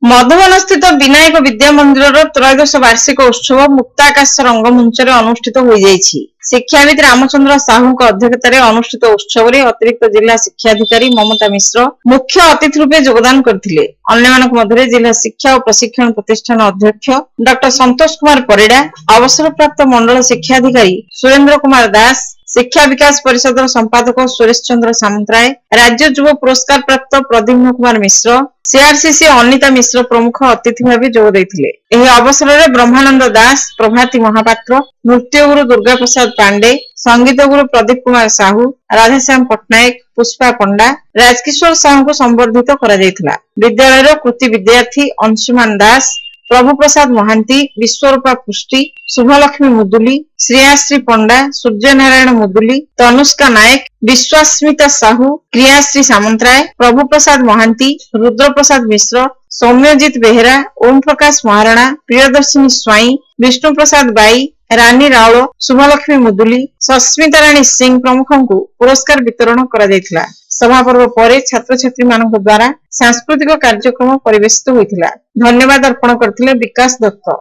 मधुबन स्थित विनायक विद्या मंदिर त्रयोदश वार्षिक उत्सव मुक्ताकाश रंगमंच अनुष्ठित हो जाइछि। शिक्षाविद रामचंद्र साहू अध्यक्षतार अनुष्ठित उत्सव में अतिरिक्त जिला शिक्षाधिकारी ममता मिश्र मुख्य अतिथि रूपे योगदान करथिले। अन्यमानक मध्य जिला शिक्षा और प्रशिक्षण प्रतिष्ठान अध्यक्ष डॉ संतोष कुमार परिडा, अवसरप्राप्त मंडल शिक्षाधिकारी सुरेंद्र कुमार दास, शिक्षा विकास परिषद संपादक सुरेश चंद्र सामंतराय, राज्य युव पुरस्कार प्राप्त प्रद्युम्न कुमार मिश्र, सीआरसीसी अनिता मिश्र प्रमुख अतिथि भाव जोग देथिले। एही अवसर में ब्रह्मानंद दास, प्रभाती महापात्र, नृत्य गुरु दुर्गा प्रसाद पांडे, संगीत गुरु प्रदीप कुमार साहू, राधाश्याम पट्टनायक, पुष्पा पंडा, राजकिशोर साहू को संबर्धित करा जायतिला। विद्यालय कृति विद्यार्थी अंशुमान दास, प्रभु प्रसाद महांती, विश्वरूपा पुष्टि, शुभलक्ष्मी मुदुली, श्रेयाश्री पंडा, सूर्य नारायण मुदुली, तनुष्का नायक, विश्वास्मिता साहू, क्रियाश्री सामंतराय, प्रभु प्रसाद महांती, रुद्र प्रसाद मिश्र, सौम्यजित बेहरा, ओम प्रकाश महाराणा, प्रियदर्शिनी स्वाई, विष्णु प्रसाद बाई, रानी रावल, शुभलक्ष्मी मुदुली, सस्मिता राणी सिंह प्रमुख को पुरस्कार वितरण करा जायतिला। सभा पर्व पर छात्र छात्री मानक द्वारा सांस्कृतिक कार्यक्रम परिवेशित होइतिला। धन्यवाद अर्पण करथिले विकास दत्त।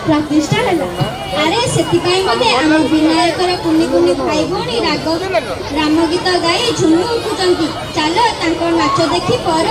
प्रतिष्ठा अरे से विनायक कुनी कुनी भाई भौणी राम गीत गाई झुमी उठुंट चलो नाच देखी पर